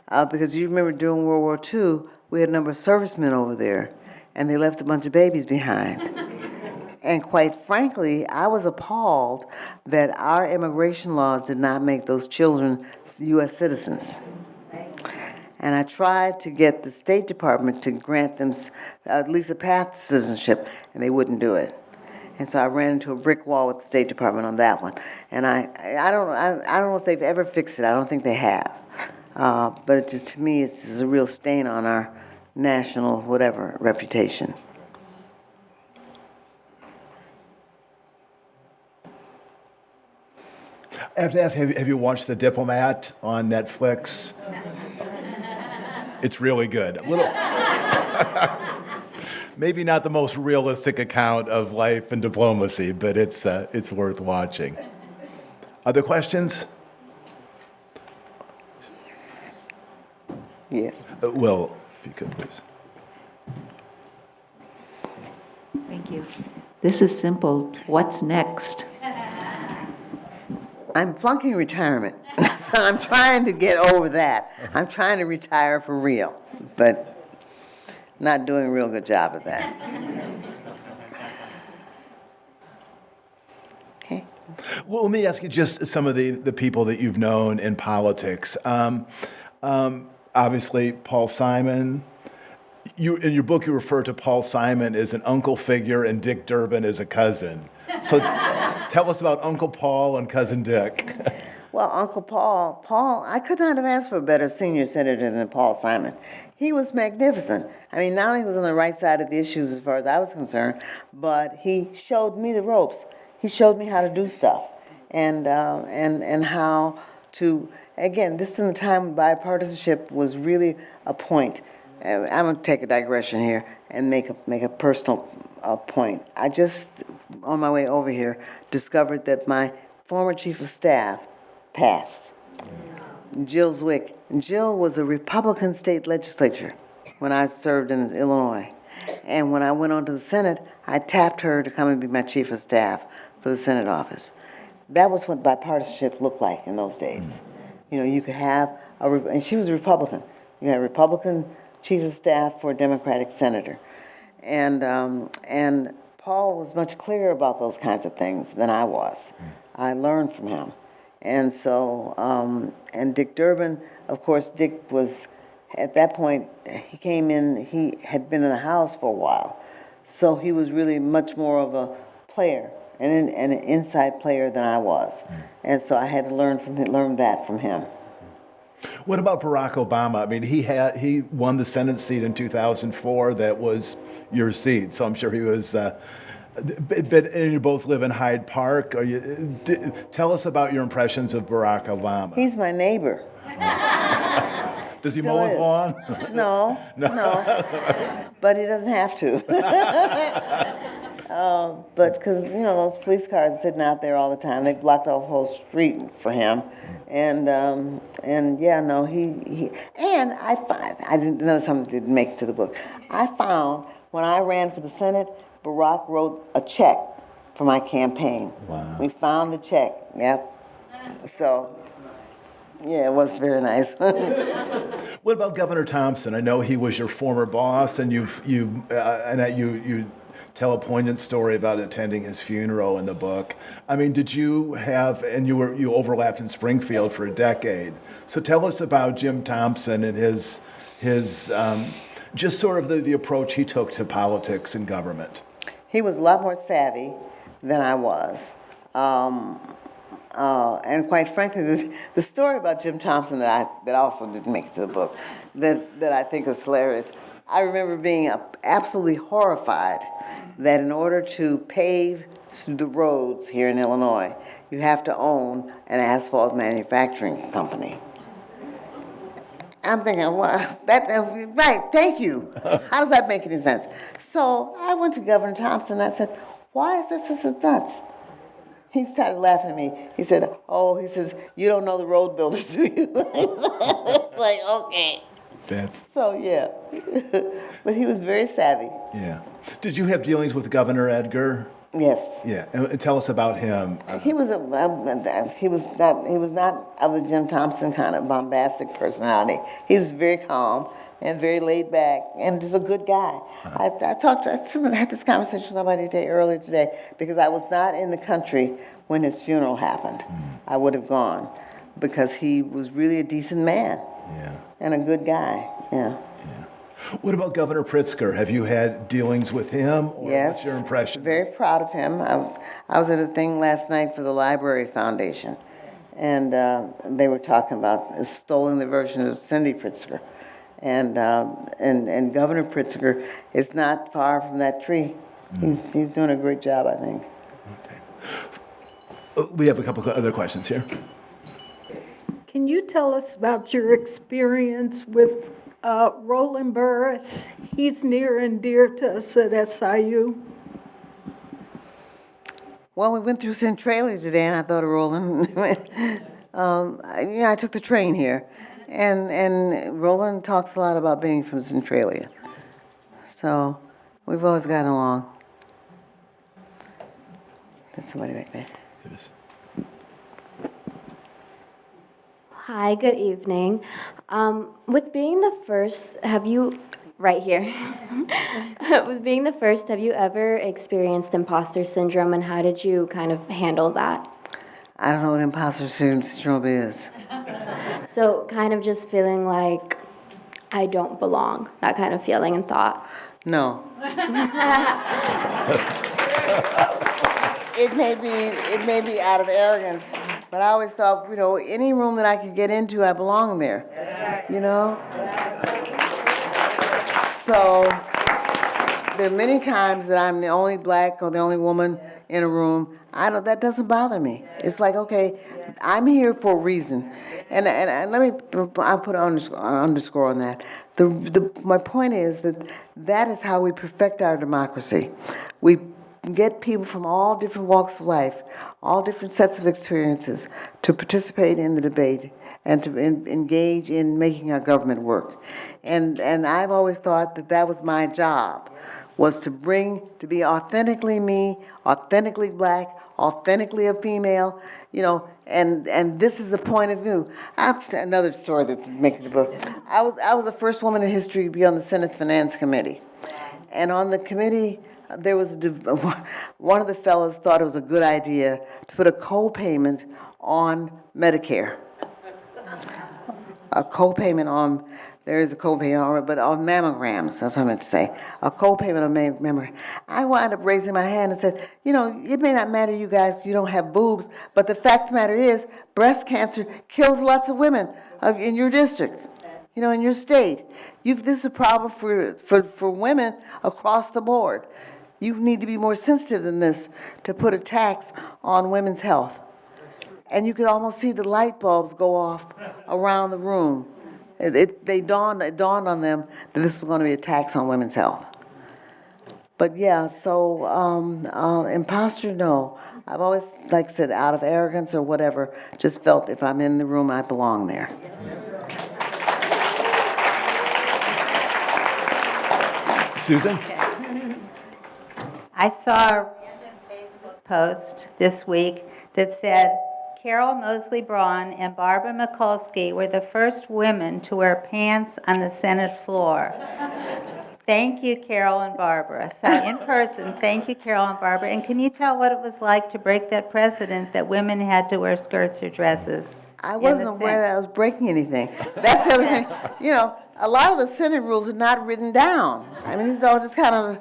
because you remember during World War II, we had a number of servicemen over there, and they left a bunch of babies behind. And quite frankly, I was appalled that our immigration laws did not make those children U.S. citizens. And I tried to get the State Department to grant them at least a path to citizenship, and they wouldn't do it. And so I ran into a brick wall with the State Department on that one. And I don't know if they've ever fixed it. I don't think they have. But it just, to me, it's just a real stain on our national whatever reputation. I have to ask, have you watched The Diplomat on Netflix? It's really good. A little, maybe not the most realistic account of life and diplomacy, but it's worth watching. Other questions? Yes. Will, if you could, please. Thank you. This is simple. What's next? I'm flunking retirement, so I'm trying to get over that. I'm trying to retire for real, but not doing a real good job of that. Okay. Well, let me ask you just some of the people that you've known in politics. Obviously, Paul Simon. In your book, you refer to Paul Simon as an uncle figure and Dick Durbin as a cousin. So tell us about Uncle Paul and Cousin Dick. Well, Uncle Paul, I could not have asked for a better senior senator than Paul Simon. He was magnificent. I mean, not only was on the right side of the issues as far as I was concerned, but he showed me the ropes. He showed me how to do stuff and how to, again, this is in the time when bipartisanship was really a point. I'm going to take a digression here and make a personal point. I just, on my way over here, discovered that my former chief of staff passed, Jill Zwick. Jill was a Republican state legislature when I served in Illinois. And when I went on to the Senate, I tapped her to come and be my chief of staff for the Senate office. That was what bipartisanship looked like in those days. You know, you could have and she was a Republican. You had a Republican chief of staff for a Democratic senator. And Paul was much clearer about those kinds of things than I was. I learned from him. And so, and Dick Durbin, of course, Dick was, at that point, he came in, he had been in the House for a while. So he was really much more of a player, and an inside player than I was. And so I had to learn that from him. What about Barack Obama? I mean, he won the Senate seat in 2004. That was your seat, so I'm sure he was. But you both live in Hyde Park. Tell us about your impressions of Barack Obama. He's my neighbor. Does he Still mow his is. lawn? No, but he doesn't have to. But because, you know, those police cars are sitting out there all the time. They blocked off the whole street for him. And yeah, no, he and I didn't know something didn't make it to the book. I found when I ran for the Senate, Barack wrote a check for my campaign. Wow. We found the check, yep. So, yeah, it was very nice. What about Governor Thompson? I know he was your former boss, and you tell a poignant story about attending his funeral in the book. I mean, did you have, and you overlapped in Springfield for a decade. So tell us about Jim Thompson and his just sort of the approach he took to politics and government. He was a lot more savvy than I was. And quite frankly, the story about Jim Thompson that also didn't make it to the book, that I think is hilarious. I remember being absolutely horrified that in order to pave the roads here in Illinois, you have to own an asphalt manufacturing company. I'm thinking, well, right, thank you. How does that make any sense? So I went to Governor Thompson and I said, why is this nuts? He started laughing at me. He said, you don't know the road builders, do you? It's like, okay. So, yeah. But he was very savvy. Yeah. Did you have dealings with Governor Edgar? Yes. Yeah, and tell us about him. He was not of the Jim Thompson kind of bombastic personality. He was very calm and very laid back, and just a good guy. I had this conversation with somebody earlier today, because I was not in the country when his funeral happened. I would have gone, because he was really a decent man. Yeah. And a good guy. Yeah. What about Governor Pritzker? Have you had dealings with him? Or Yes. What's your impression? Very proud of him. I was at a thing last night for the Library Foundation, and they were talking about stolen the version of Cindy Pritzker. And Governor Pritzker is not far from that tree. He's doing a great job, I think. Okay. We have a couple of other questions here. Can you tell us about your experience with Roland Burris? He's near and dear to us at SIU. Well, we went through Centralia today, and I thought of Roland. I took the train here, and Roland talks a lot about being from Centralia. So we've always gotten along. There's somebody back there. Hi, good evening. With being the first, right here. With being the first, have you ever experienced imposter syndrome, and how did you kind of handle that? I don't know what imposter syndrome is. So kind of just feeling like I don't belong, that kind of feeling and thought. No. It may be out of arrogance, but I always thought, any room that I could get into, I belong there, So there are many times that I'm the only black or the only woman in a room. That doesn't bother me. It's like, okay, I'm here for a reason. And I'll put an underscore on that. My point is that is how we perfect our democracy. We get people from all different walks of life, all different sets of experiences, to participate in the debate and to engage in making our government work. And I've always thought that was my job, was to be authentically me, authentically black, authentically a female, and this is the point of view. Another story that's making the book. I was the first woman in history to be on the Senate Finance Committee. And on the committee, there was one of the fellows thought it was a good idea to put a co-payment on Medicare. There is a co-payment, but on mammograms, that's what I meant to say. A co-payment on mammograms. I wound up raising my hand and said, it may not matter you guys, you don't have boobs, but the fact of the matter is, breast cancer kills lots of women in your district, in your state. This is a problem for women across the board. You need to be more sensitive than this to put a tax on women's health. And you could almost see the light bulbs go off around the room. It dawned on them that this was going to be a tax on women's health. But yeah, so imposter, no. I've always, like I said, out of arrogance or whatever, just felt if I'm in the room, I belong there. Susan? I saw a Facebook post this week that said, Carol Moseley Braun and Barbara Mikulski were the first women to wear pants on the Senate floor. Thank you, Carol and Barbara. So in person, thank you, Carol and Barbara. And can you tell what it was like to break that precedent that women had to wear skirts or dresses? I in wasn't the aware Senate? that I was breaking anything. That's the other thing. You know, a lot of the Senate rules are not written down. I mean, these are all just kind of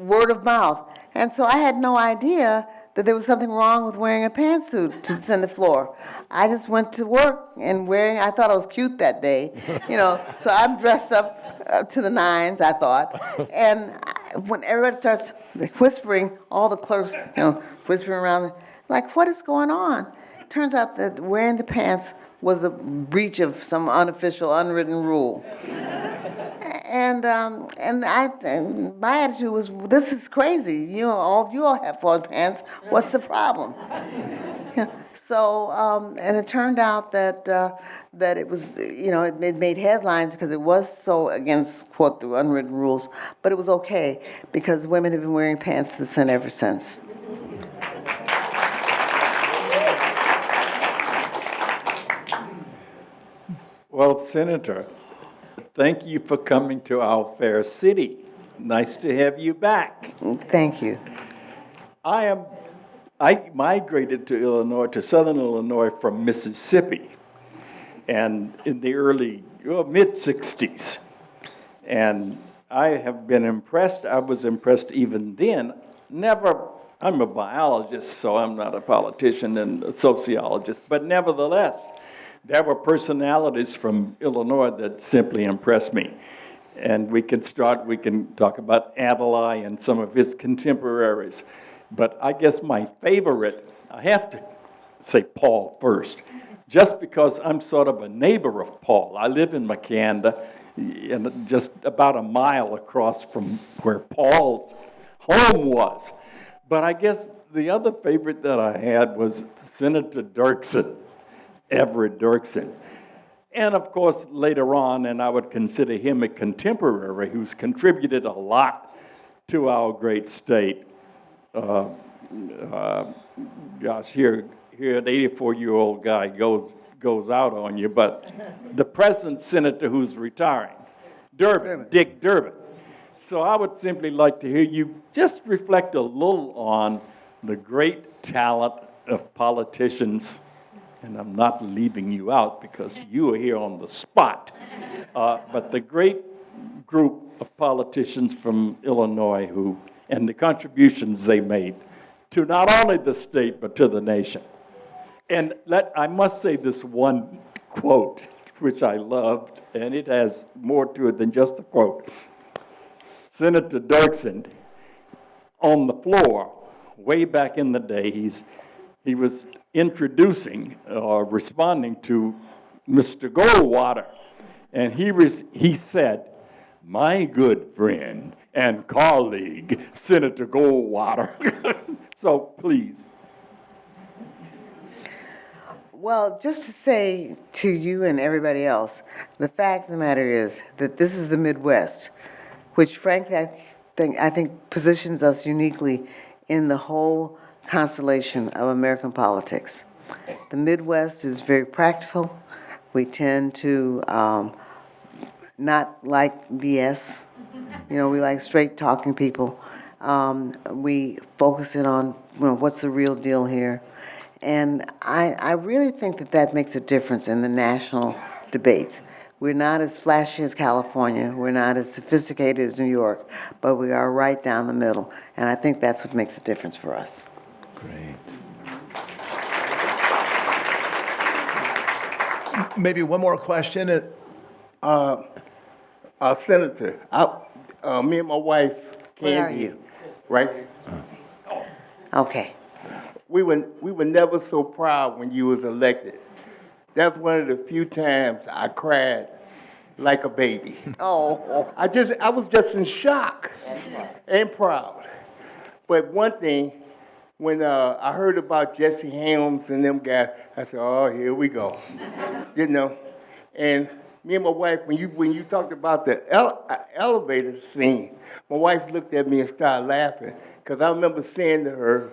word of mouth. And so I had no idea that there was something wrong with wearing a pantsuit to the Senate floor. I just went to work and I thought I was cute that day, you know, so I'm dressed up to the nines, I thought. And when everybody starts whispering, all the clerks, you know, whispering around, like, what is going on? Turns out that wearing the pants was a breach of some unofficial, unwritten rule. And my attitude was, this is crazy. You all have fallen pants. What's the problem? Yeah. So, and it turned out that it was, you know, it made headlines because it was so against, quote, the unwritten rules, but it was okay because women have been wearing pants to the Senate ever since. Well, Senator, thank you for coming to our fair city. Nice to have you back. Thank you. I migrated to Illinois, to Southern Illinois from Mississippi, and in the mid-'60s. And I have been impressed. I was impressed even then. I'm a biologist, so I'm not a politician and a sociologist, but nevertheless, there were personalities from Illinois that simply impressed me. And we can talk about Adlai and some of his contemporaries. But I guess my favorite, I have to say Paul first, just because I'm sort of a neighbor of Paul. I live in Makanda, and just about a mile across from where Paul's home was. But I guess the other favorite that I had was Senator Dirksen. Everett Dirksen. And of course, later on, and I would consider him a contemporary who's contributed a lot to our great state. Gosh, here an 84-year-old guy goes out on you, but the present senator who's retiring, Dick Durbin. So I would simply like to hear you just reflect a little on the great talent of politicians. And I'm not leaving you out because you are here on the spot. But the great group of politicians from Illinois and the contributions they made to not only the state, but to the nation. And I must say this one quote, which I loved, and it has more to it than just a quote. Senator Dirksen, on the floor, way back in the day, he was introducing or responding to Mr. Goldwater. And he said, "My good friend and colleague, Senator Goldwater." So please. Well, just to say to you and everybody else, the fact of the matter is that this is the Midwest, which frankly I think positions us uniquely in the whole constellation of American politics. The Midwest is very practical. We tend to not like BS. You know, we like straight talking people. We focus in on, you know, what's the real deal here. And I really think that makes a difference in the national debates. We're not as flashy as California. We're not as sophisticated as New York, but we are right down the middle. And I think that's what makes a difference for us. Great. Maybe one more question. Senator, me and my wife, Where are Candy, you? right? Okay. We were never so proud when you was elected. That's one of the few times I cried like a baby. Oh. I was just in shock and proud. But one thing, when I heard about Jesse Helms and them guys, I said, "Oh, here we go," you know. And me and my wife, when you talked about the elevator scene, my wife looked at me and started laughing because I remember saying to her,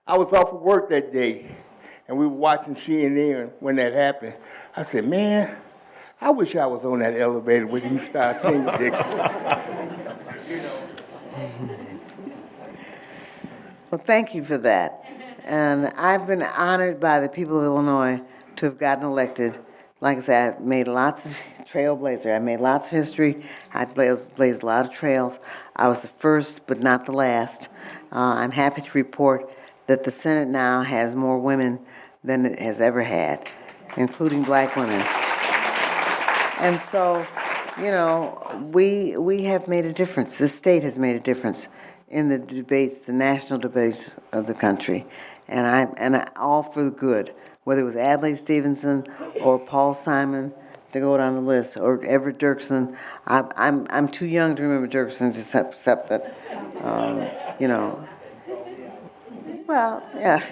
I was off of work that day, and we were watching CNN when that happened. I said, man, I wish I was on that elevator when he started singing Dixie. Well, thank you for that. And I've been honored by the people of Illinois to have gotten elected. Like I said, I've made lots of trailblazer. I made lots of history. I blazed a lot of trails. I was the first, but not the last. I'm happy to report that the Senate now has more women than it has ever had, including black women. And so, you know, we have made a difference. The state has made a difference in the debates, the national debates of the country, and I all for the good. Whether it was Adlai Stevenson or Paul Simon, to go down the list, or Everett Dirksen. I'm too young to remember Dirksen, except that, you know. Well, yeah,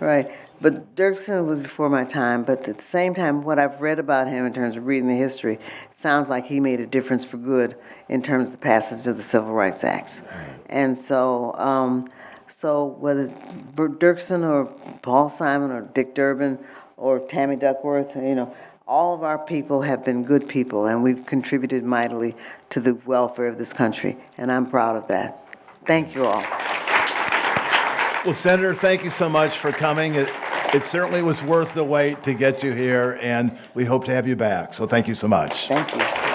right. But Dirksen was before my time, but at the same time, what I've read about him in terms of reading the history, sounds like he made a difference for good in terms of the passage of the Civil Rights Acts. And so, so whether Dirksen or Paul Simon or Dick Durbin or Tammy Duckworth, you know, all of our people have been good people, and we've contributed mightily to the welfare of this country, and I'm proud of that. Thank you all. Well, Senator, thank you so much for coming. It certainly was worth the wait to get you here, and we hope to have you back. So thank you so much. Thank you.